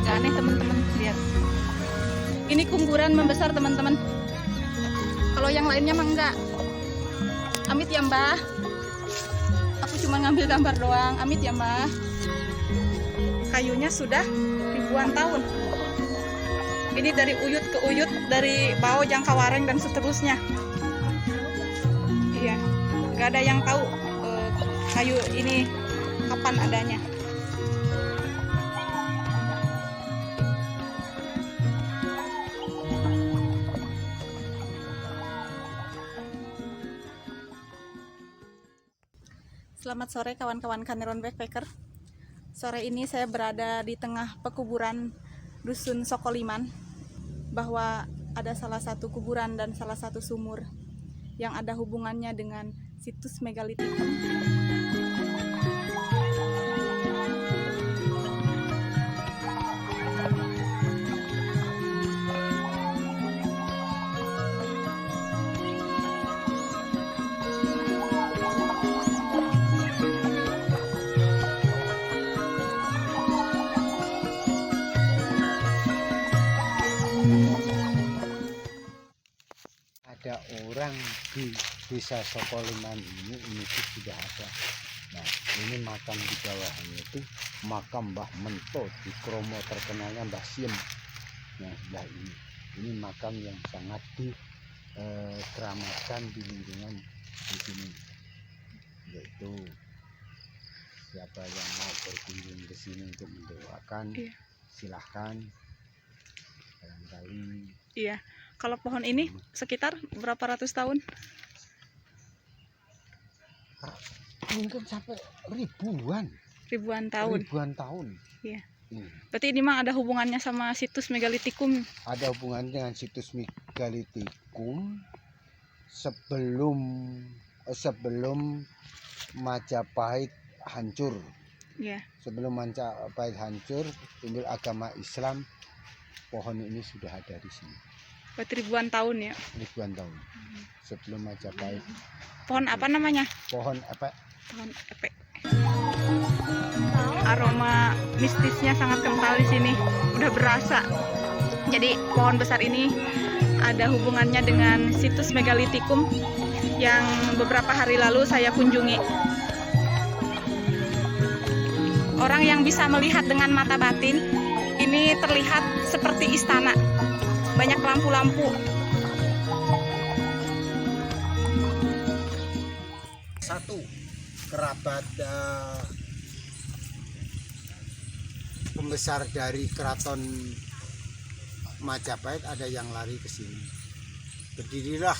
agak aneh teman-teman, lihat. Ini kuburan membesar teman-teman. Kalau yang lainnya mah enggak. Amit ya Mbah. Aku cuma ngambil gambar doang. Amit ya Mbah. Kayunya sudah ribuan tahun. Ini dari uyut ke uyut, dari bau jangkawareng dan seterusnya. Iya, nggak ada yang tahu kayu ini kapan adanya. Selamat sore kawan-kawan Kaneron Backpacker. Sore ini saya berada di tengah pekuburan Dusun Sokoliman, bahwa ada salah satu kuburan dan salah satu sumur yang ada hubungannya dengan situs megalitikum. Ada orang di desa Sokoliman ini tuh sudah ada. Nah, ini makam di bawahnya itu makam Mbah Mento di Kromo, terkenalnya Mbah Siem. Nah, sebelah ini makam yang sangat dikeramatkan di lingkungan di sini. Yaitu siapa yang mau berkunjung ke sini untuk mendoakan, silahkan. Barangkali. Iya, kalau pohon ini sekitar berapa ratus tahun? Mungkin sampai ribuan Tahun. Iya. Berarti ini mah ada hubungannya sama situs megalitikum. Ada hubungannya dengan situs megalitikum sebelum Majapahit hancur. Iya. Sebelum Majapahit hancur, timbul agama Islam. Pohon ini sudah ada di sini. Berarti ribuan tahun ya? Ribuan tahun sebelum Majapahit. Pohon apa namanya? Pohon epek. Pohon epek. Aroma mistisnya sangat kental di sini, udah berasa. Jadi pohon besar ini ada hubungannya dengan situs megalitikum yang beberapa hari lalu saya kunjungi. Orang yang bisa melihat dengan mata batin, ini terlihat seperti istana, banyak lampu-lampu. Satu kerabat pembesar dari keraton Majapahit ada yang lari ke sini. Berdirilah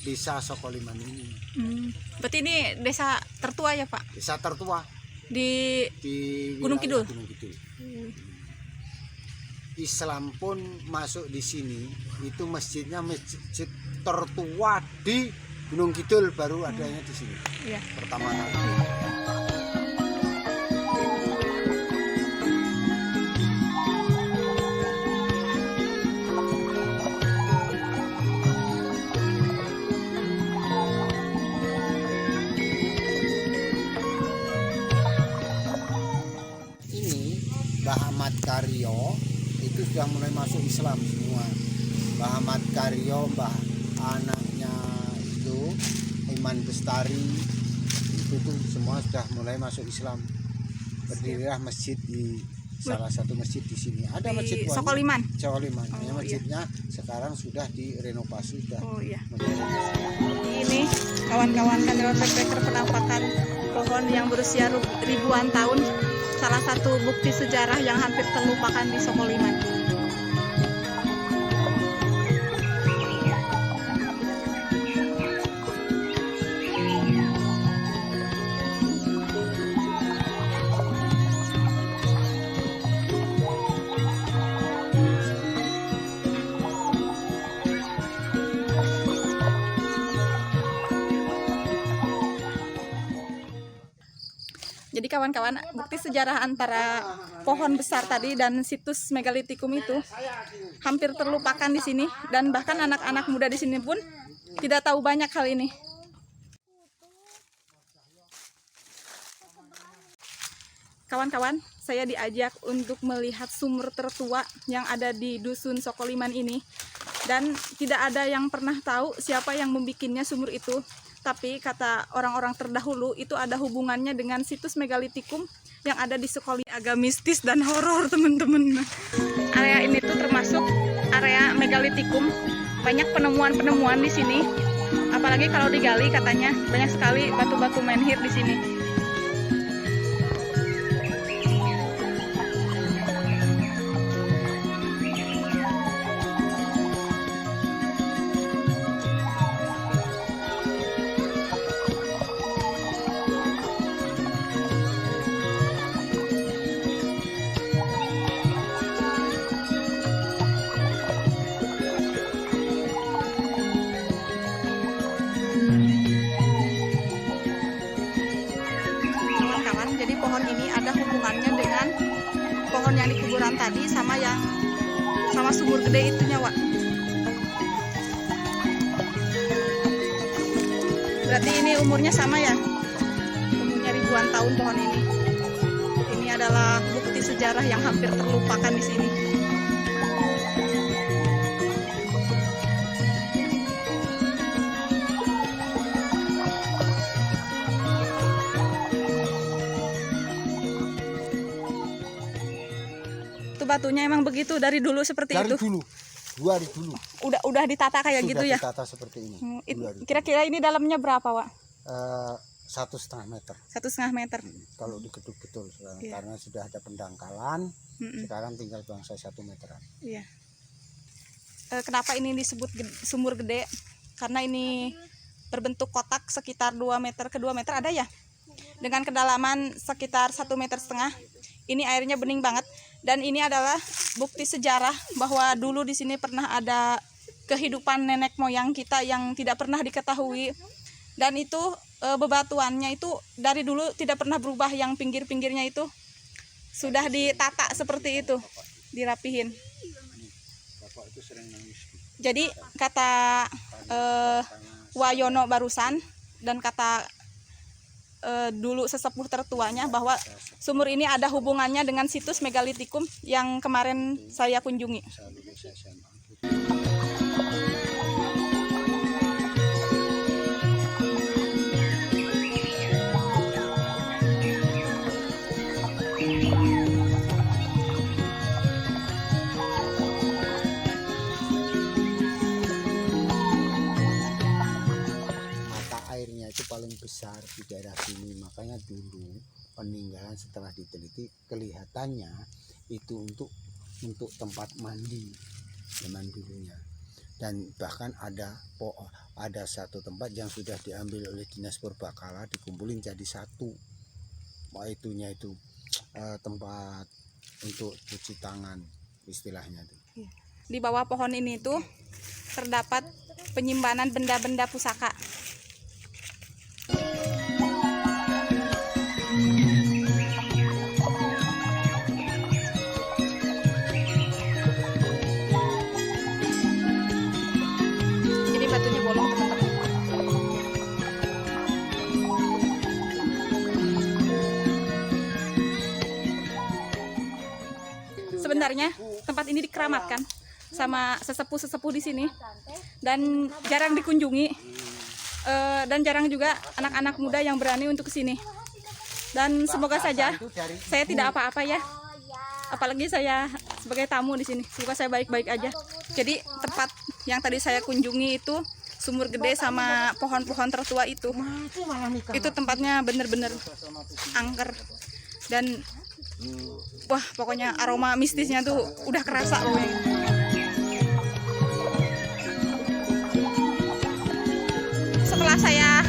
desa Sokoliman ini. Berarti ini desa tertua ya Pak? Desa tertua di Gunung Kidul. Gunung Kidul. Islam pun masuk di sini. Itu masjidnya masjid tertua di Gunung Kidul, baru adanya di sini. Iya. Pertama kali. Ini Mbah Ahmad Karyo itu sudah mulai masuk Islam semua. Mbah Ahmad Karyo, mbah anaknya itu Iman Bestari, itu tuh semua sudah mulai masuk Islam. Berdirilah masjid di salah satu masjid di sini. Ada Di masjid Sokoliman. Sokoliman. Oh, Masjidnya sekarang sudah direnovasi, sudah. Oh iya. Modern. Ini kawan-kawan Kaneron Backpacker, penampakan pohon yang berusia ribuan tahun, salah satu bukti sejarah yang hampir terlupakan di Sokoliman. Jadi kawan-kawan, bukti sejarah antara pohon besar tadi dan situs megalitikum itu hampir terlupakan di sini, dan bahkan anak-anak muda di sini pun tidak tahu banyak hal ini. Kawan-kawan, saya diajak untuk melihat sumur tertua yang ada di Dusun Sokoliman ini. Dan tidak ada yang pernah tahu siapa yang membikinnya sumur itu. Tapi kata orang-orang terdahulu itu ada hubungannya dengan situs megalitikum yang ada di Sokoliman. Agak mistis dan horor, teman-teman. Area ini tuh termasuk area megalitikum. Banyak penemuan-penemuan di sini. Apalagi kalau digali katanya banyak sekali batu-batu menhir di sini. Jadi pohon ini ada hubungannya dengan pohon yang di kuburan tadi sama sumur gede itunya, Wak. Berarti ini umurnya sama ya? Umurnya ribuan tahun pohon ini. Ini adalah bukti sejarah yang hampir terlupakan di sini. Batunya emang begitu dari dulu seperti dari itu. Dulu, dari dulu. Udah ditata kayak Sudah gitu ya. Ditata seperti ini. Kira-kira ini dalamnya berapa, Wak? 1,5 meter. 1,5 meter. Kalau diketuk betul, Iya. karena sudah ada pendangkalan. Sekarang tinggal bangsa 1 meteran. Iya. Kenapa ini disebut sumur gede? Karena ini berbentuk kotak sekitar 2 meter ke 2 meter ada ya. Dengan kedalaman sekitar 1,5 meter. Ini airnya bening banget. Dan ini adalah bukti sejarah bahwa dulu di sini pernah ada kehidupan nenek moyang kita yang tidak pernah diketahui. Dan itu bebatuannya itu dari dulu tidak pernah berubah, yang pinggir-pinggirnya itu sudah ditata seperti itu, dirapihin. Jadi kata Wayono barusan dan kata dulu sesepuh tertuanya bahwa sumur ini ada hubungannya dengan situs megalitikum yang kemarin saya kunjungi. Itu paling besar di daerah sini, makanya dulu peninggalan setelah diteliti kelihatannya itu untuk tempat mandi zaman dulunya. Dan bahkan ada satu tempat yang sudah diambil oleh dinas purbakala, dikumpulin jadi satu, itunya itu tempat untuk cuci tangan istilahnya itu. Di bawah pohon ini tuh terdapat penyimpanan benda-benda pusaka. Batunya bolong, teman-teman. Sebenarnya tempat ini dikeramatkan sama sesepuh-sesepuh di sini dan jarang dikunjungi, dan jarang juga anak-anak muda yang berani untuk kesini. Dan semoga saja saya tidak apa-apa ya, apalagi saya sebagai tamu di sini. Semoga saya baik-baik aja. Jadi tempat yang tadi saya kunjungi itu sumur gede sama pohon-pohon tertua itu tempatnya bener-bener angker dan wah, pokoknya aroma mistisnya tuh udah kerasa pokoknya. Setelah saya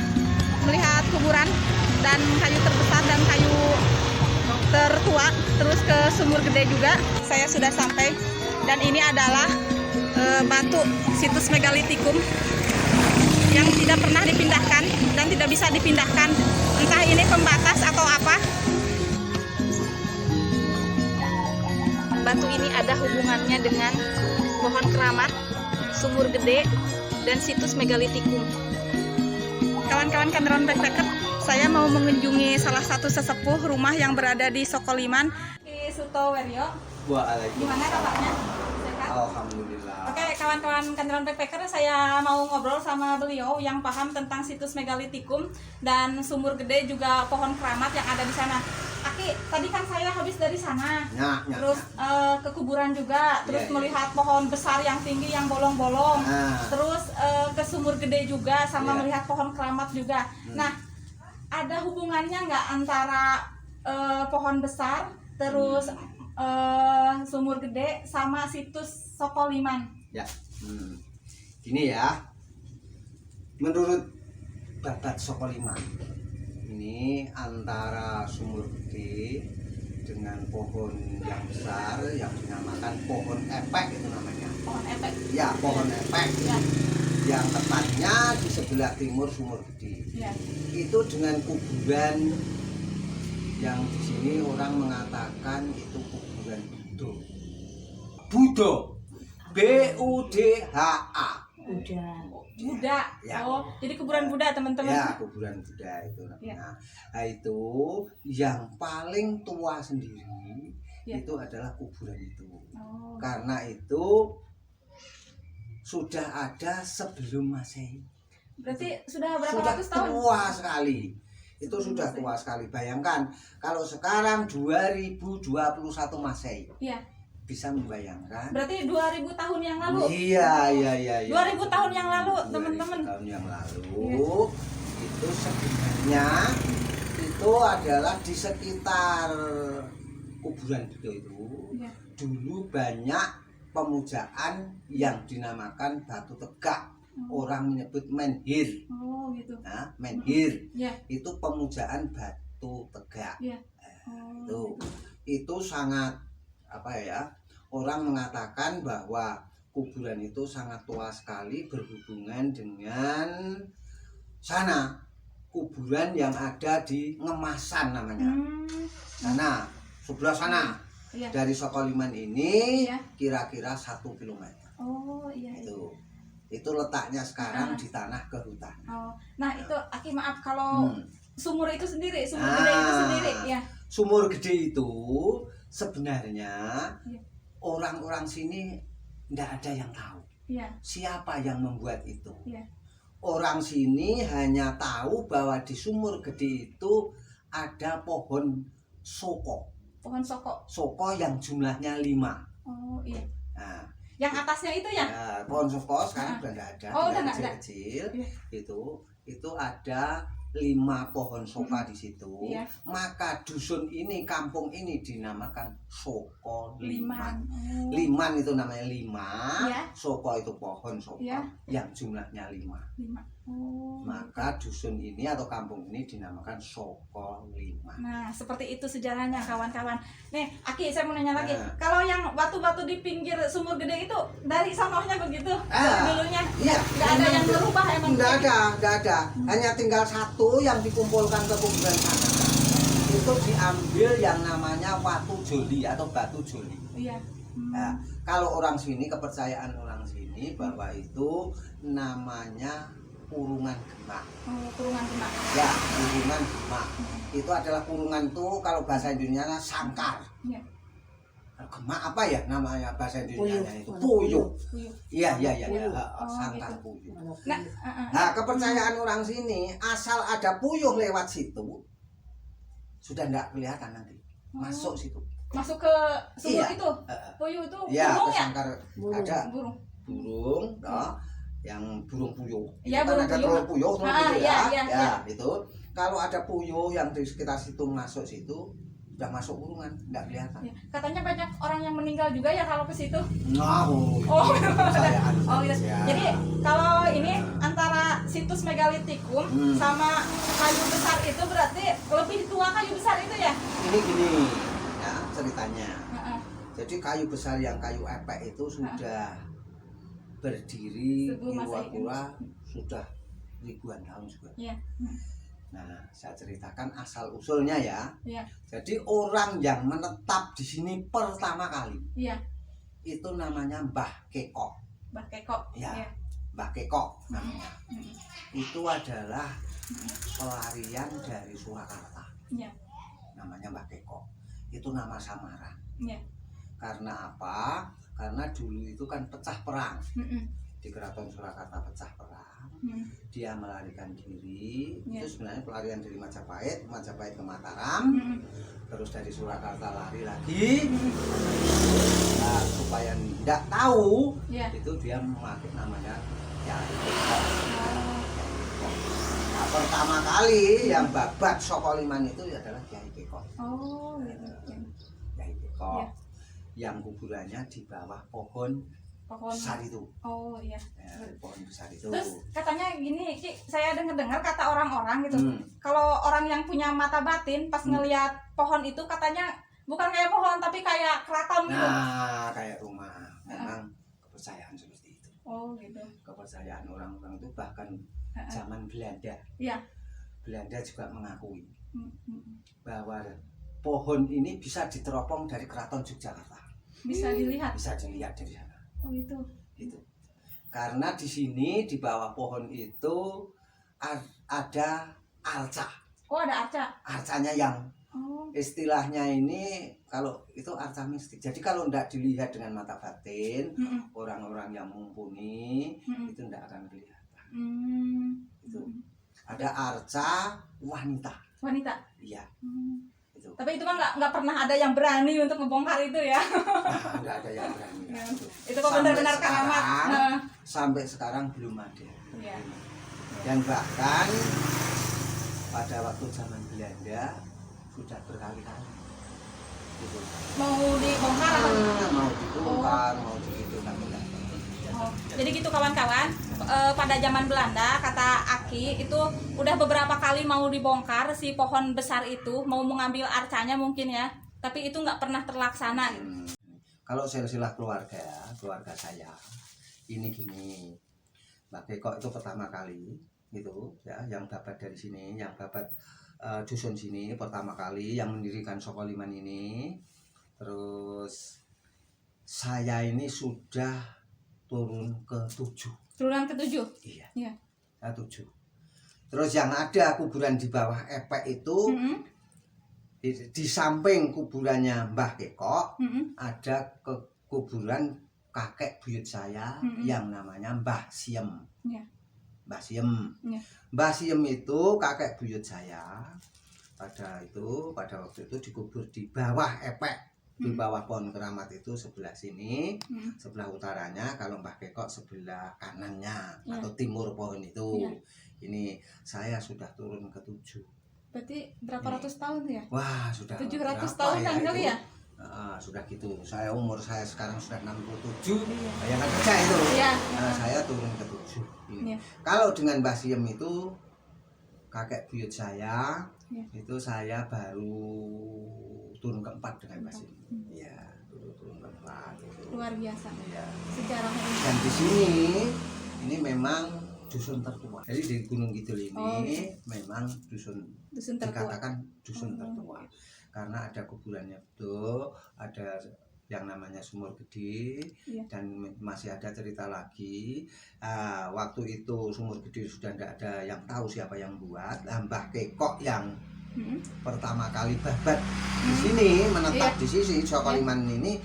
melihat kuburan dan kayu terbesar dan kayu tertua, terus ke sumur gede juga, saya sudah sampai. Dan ini adalah batu situs megalitikum yang tidak pernah dipindahkan dan tidak bisa dipindahkan, entah ini pembatas atau apa. Batu ini ada hubungannya dengan pohon keramat, sumur gede, dan situs megalitikum. Kawan-kawan kameramen backpacker, Saya mau mengunjungi salah satu sesepuh rumah yang berada di Sokoliman. Ki Sutoweryo. Gimana kabarnya? Sehat? Alhamdulillah. Oke, kawan-kawan Kandelan Backpacker, saya mau ngobrol sama beliau yang paham tentang situs megalitikum dan sumur gede juga pohon keramat yang ada di sana. Aki, tadi kan saya habis dari sana, terus ke kuburan juga, terus melihat pohon besar yang tinggi yang bolong-bolong, terus ke sumur gede juga, sama melihat pohon keramat juga. Nah, ada hubungannya nggak antara pohon besar, terus sumur gede, sama situs Sokoliman? Ya, gini ya, menurut Babat Sokoliman, ini antara sumur gede dengan pohon yang besar yang dinamakan pohon epek itu namanya. Pohon epek? Ya, pohon epek. Ya. Yang tepatnya di sebelah timur sumur gede. Ya. Itu dengan kuburan yang di sini orang mengatakan itu kuburan Buddha. B-U-D-H-A. Buddha. Ya. Oh, jadi kuburan Buddha, teman-teman. Ya, kuburan Buddha itu namanya. Nah, itu yang paling tua sendiri itu adalah kuburan itu. Oh. Karena itu sudah ada sebelum Masehi. Berarti sudah berapa Sudah ratus tahun? tua sekali. Itu sudah tua sekali. Bayangkan kalau sekarang 2021 Masehi. Iya. Bisa membayangkan. Berarti 2000 tahun yang lalu. Iya. 2000 tahun yang lalu, teman-teman. 2000 tahun yang lalu itu sebenarnya itu adalah di sekitar kuburan itu. Dulu banyak pemujaan yang dinamakan batu tegak. Orang menyebut menhir. Oh, gitu. Nah, menhir. Ya. Itu pemujaan batu tegak. Ya. Itu sangat orang mengatakan bahwa kuburan itu sangat tua sekali berhubungan dengan sana kuburan yang ada di Ngemasan namanya. Sana, sebelah sana. Ya. Dari Sokoliman ini kira-kira 1 kilometer. Oh, iya. Itu letaknya sekarang di tanah kehutanan. Oh. Nah, itu Aki maaf kalau sumur itu sendiri, sumur gede itu sendiri ya. Sumur gede itu sebenarnya orang-orang sini tidak ada yang tahu siapa yang membuat itu. Orang sini hanya tahu bahwa di sumur gede itu ada pohon soko. Pohon soko. Soko yang jumlahnya 5. Oh iya. Nah, yang atasnya itu ya? Pohon soko sekarang udah nggak ada. Oh, udah nggak ada. Kecil. Itu ada 5 pohon soka di situ. Maka dusun ini, kampung ini dinamakan Sokoliman. Liman itu namanya 5. Soko itu pohon soka yang jumlahnya 5. Maka dusun ini atau kampung ini dinamakan Sokoliman. Nah, seperti itu sejarahnya, kawan-kawan. Nih, Aki, saya mau nanya lagi. Kalau yang batu-batu di pinggir sumur gede itu dari sonohnya begitu? Dulunya? Iya. Nggak ada yang berubah emang? Nggak ada. Hanya tinggal satu yang dikumpulkan ke kuburan sana. Itu diambil yang namanya watu joli atau batu joli. Iya. Nah, kalau orang sini, kepercayaan orang sini bahwa itu namanya kurungan gemak. Oh, kurungan gemak. Ya, kurungan gemak. Itu adalah kurungan tuh kalau bahasa Indonesianya sangkar. Iya. Gemak apa ya namanya bahasa Indonesianya itu? Puyuh. Iya. Sangkar gitu. puyuh. Nah, kepercayaan orang sini asal ada puyuh lewat situ sudah enggak kelihatan nanti. Masuk situ. Masuk ke sumur itu. Puyuh itu burung ya? Sangkar ada burung. Yang burung puyuh. Iya, kan burung ada telur puyuh ya. Itu kalau ada puyuh yang di sekitar situ masuk situ udah masuk kurungan, nggak kelihatan. Ya. Katanya banyak orang yang meninggal juga ya kalau ke situ. Kepercayaan. Gitu. Jadi kalau ini antara situs megalitikum sama kayu besar itu berarti lebih tua kayu besar itu ya? Ini gini ya ceritanya. Jadi kayu besar yang kayu epek itu sudah berdiri kira-kira sudah ribuan tahun juga. Iya. Nah, saya ceritakan asal usulnya ya. Jadi orang yang menetap di sini pertama kali, itu namanya Mbah Kekok. Mbah Kekok. Ya, Mbah Kekok namanya. Itu adalah pelarian dari Surakarta. Iya. Namanya Mbah Keko. Itu nama samaran. Iya. Karena apa? Karena dulu itu kan pecah perang. Di Keraton Surakarta pecah perang. Dia melarikan diri. Iya. Itu sebenarnya pelarian dari Majapahit ke Mataram. Terus dari Surakarta lari lagi. Nah, supaya tidak tahu, Iya. itu dia memakai namanya Kyai Keko. Nah, pertama kali yang babat Sokoliman itu adalah Kyai Keko. Oh, gitu. Kyai Keko. Iya. Yang kuburannya di bawah pohon besar itu. Oh iya. Ya, pohon besar itu. Terus katanya gini, Ki, saya dengar kata orang-orang gitu. Hmm. Kalau orang yang punya mata batin pas ngelihat pohon itu katanya bukan kayak pohon tapi kayak keraton gitu. Nah, kayak rumah. Memang kepercayaan seperti itu. Oh gitu. Kepercayaan orang-orang itu bahkan zaman Belanda. Iya. Belanda juga mengakui bahwa pohon ini bisa diteropong dari Keraton Yogyakarta. Bisa dilihat. Bisa dilihat dari sana. Oh itu. Gitu. Karena di sini di bawah pohon itu ada arca. Oh ada arca. Arcanya yang Oh. istilahnya ini kalau itu arca mistik. Jadi kalau tidak dilihat dengan mata batin, orang-orang yang mumpuni itu tidak akan kelihatan. Itu ada arca wanita. Wanita. Iya. Itu. Tapi itu kan nggak pernah ada yang berani untuk ngebongkar itu ya. Nah, tidak ada yang berani. Ya. Itu kok benar-benar keramat. Nah. Sampai sekarang belum ada. Iya. Dan bahkan pada waktu zaman Belanda sudah berkali-kali gitu. Mau dibongkar apa? Mau dibongkar, mau gitu kan. Oh, jadi gitu kawan-kawan, pada zaman Belanda kata Aki itu udah beberapa kali mau dibongkar si pohon besar itu, mau mengambil arcanya mungkin ya, tapi itu nggak pernah terlaksana. Kalau silsilah keluarga saya ini gini, Mbak Keko itu pertama kali gitu ya, yang babat dari sini, yang babat dusun sini pertama kali yang mendirikan Sokoliman ini. Terus saya ini sudah turun ke-7. Turunan ke-7. Iya. Iya. Ke-7. Terus yang ada kuburan di bawah epek itu di samping kuburannya Mbah Keko ada kuburan kakek buyut saya yang namanya Mbah Siem. Iya. Mbah Siem. Iya. Mbah Siem itu kakek buyut saya. Pada waktu itu dikubur di bawah epek. Di bawah pohon keramat itu sebelah sini, sebelah utaranya. Kalau Mbah Keko sebelah kanannya atau timur pohon itu. Ini saya sudah turun ke-7. Berarti berapa ratus tahun ya? Wah, sudah 700 tahunan kali ya? Sudah gitu. Umur saya sekarang sudah 67. Bayangkan saja itu. Iya. Saya turun ke-7. Iya. Kalau dengan Mbah Siem itu kakek buyut saya, Iya. itu saya baru turun ke-4 dengan Mbah Siem. Iya, turun ke-4 itu. Luar biasa. Iya. Sejarahnya. Dan di sini ini memang dusun tertua. Jadi di Gunung Kidul ini memang dusun tertua. dikatakan dusun tertua. Karena ada kuburannya betul, ada yang namanya Sumur Gede, dan masih ada cerita lagi. Waktu itu Sumur Gede sudah tidak ada yang tahu siapa yang buat. Mbah Keko yang pertama kali babat di sini, menetap di sini Sokoliman ini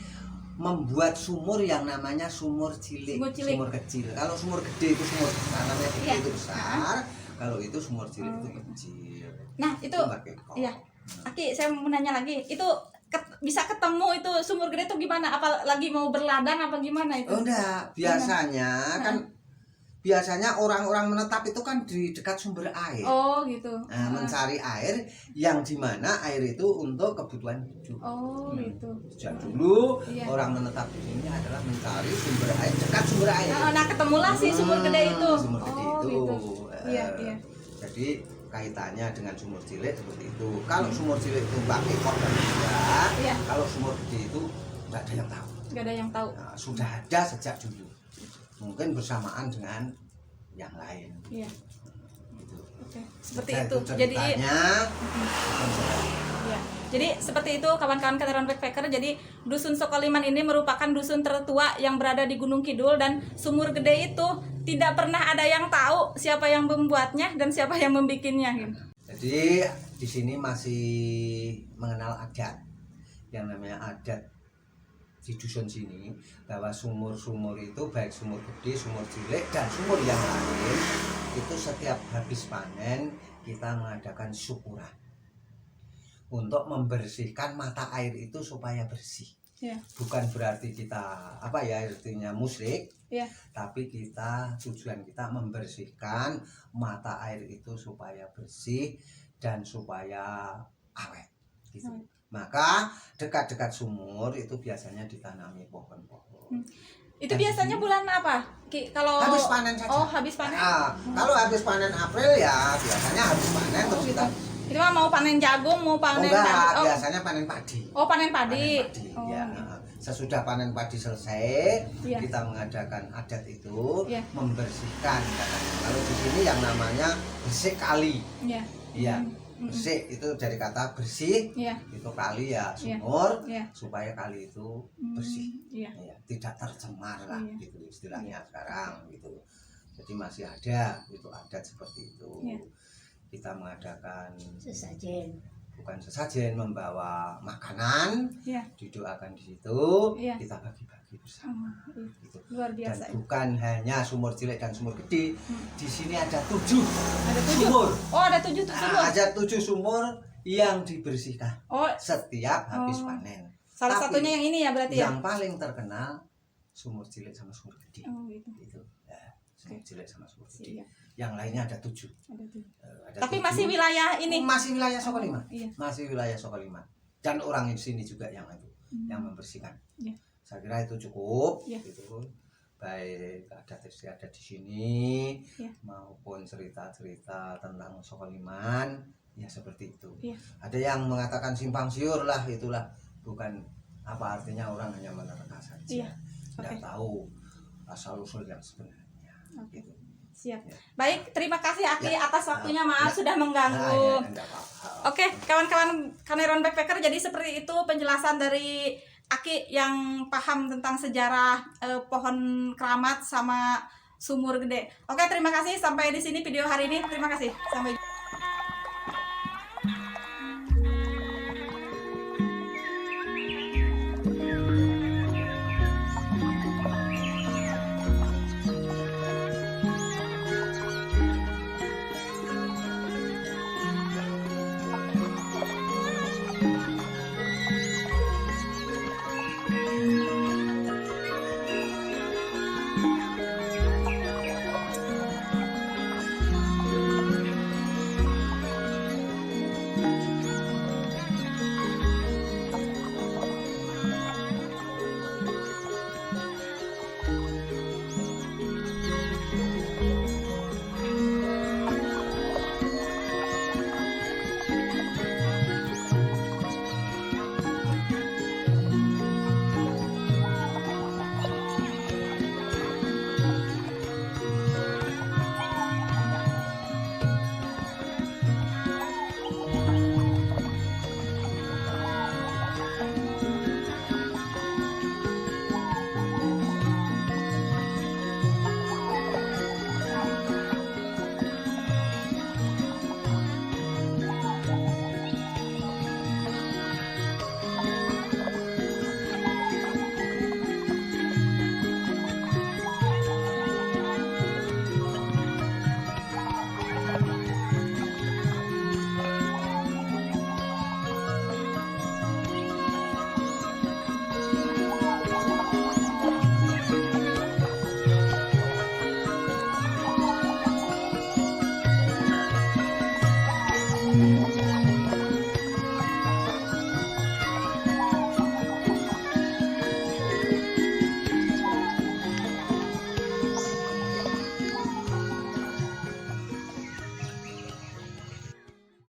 membuat sumur yang namanya sumur cilik, sumur kecil. Kalau sumur gede itu sumur besar, namanya gede itu besar. Kalau itu sumur cilik itu kecil. Nah itu iya. Aki, saya mau nanya lagi, itu bisa ketemu itu sumur gede itu gimana? Apa lagi mau berladang apa gimana itu? Oh enggak, biasanya kan orang-orang menetap itu kan di dekat sumber air. Oh gitu. Mencari air yang dimana air itu untuk kebutuhan hidup. Oh gitu. Sejak dulu orang menetap di sini adalah mencari sumber air, dekat sumber air. Nah ketemulah si sumur gede itu. Sumur gede itu. Gitu. Iya. Jadi kaitannya dengan sumur cilik seperti itu. Kalau sumur cilik itu Mbak Keko dan enggak, kalau sumur gede itu nggak ada yang tahu. Nggak ada yang tahu. Nah, sudah ada sejak dulu. Mungkin bersamaan dengan yang lain. Iya. Gitu. Oke. Seperti Nah, itu. Jadi ceritanya. iya. Jadi seperti itu kawan-kawan Kaneron Backpacker. Jadi dusun Sokoliman ini merupakan dusun tertua yang berada di Gunung Kidul, dan sumur gede itu tidak pernah ada yang tahu siapa yang membuatnya dan siapa yang membikinnya gitu. Jadi di sini masih mengenal adat, yang namanya adat di dusun sini, bahwa sumur-sumur itu baik sumur gede, sumur cilik, dan sumur yang lain itu setiap habis panen kita mengadakan syukuran untuk membersihkan mata air itu supaya bersih. Ya. Bukan berarti kita artinya musyrik, Ya. tapi tujuan kita membersihkan mata air itu supaya bersih dan supaya awet gitu. Maka dekat-dekat sumur itu biasanya ditanami pohon-pohon. Itu biasanya bulan apa? Kalau Habis panen saja. Oh, habis panen. Kalau habis panen April ya biasanya habis panen terus gitu. kita. Itu mah mau panen jagung, mau panen Enggak, biasanya panen padi. Oh, panen padi. Oh. Ya. Sesudah panen padi selesai, Iya. kita mengadakan adat itu, Iya. membersihkan. Kalau di sini yang namanya bersih kali. Iya. Iya. Bersih itu dari kata bersih, Iya. itu kali ya sumur, Iya. supaya kali itu bersih. Iya. Ya, tidak tercemar lah Iya. gitu istilahnya sekarang gitu. Jadi masih ada itu adat seperti itu. Iya. Kita mengadakan Sesajen. bukan sesajen, membawa makanan, Iya. didoakan di situ, Iya. kita bagi-bagi bersama. Iya. Gitu. Luar biasa. Dan bukan hanya sumur cilik dan sumur gede, di sini ada 7 Ada 7 sumur. Oh, ada 7 sumur. Ada 7 sumur yang dibersihkan Oh, setiap habis Oh. panen. salah Tapi satunya yang ini ya berarti ya. Yang paling terkenal sumur cilik sama sumur gede. Oh, gitu. Itu ya, sumur cilik sama sumur gede. Iya. Yang lainnya ada 7. Ada 7. Ada Tapi 7. masih wilayah ini. Masih wilayah Sokolima. Iya. Masih wilayah Sokolima. Dan orang di sini juga yang itu, yang membersihkan. Iya. Saya kira itu cukup. Iya. Gitu. Baik adat istiadat di sini Iya. maupun cerita-cerita tentang Sokoliman, ya seperti itu. Iya. Ada yang mengatakan simpang siur lah, itulah bukan apa artinya, orang hanya menerka saja. Iya. Tidak Oke. tahu asal usul yang sebenarnya. Oke. Gitu. Siap. Ya. Baik, terima kasih Aki Ya. atas waktunya. Maaf Ya. sudah Nah, mengganggu. ya, enggak apa-apa. Oke, kawan-kawan Kaneron Backpacker, jadi seperti itu penjelasan dari Aki yang paham tentang sejarah pohon keramat sama sumur gede. Oke, terima kasih. Sampai di sini video hari ini. Terima kasih. Sampai jumpa.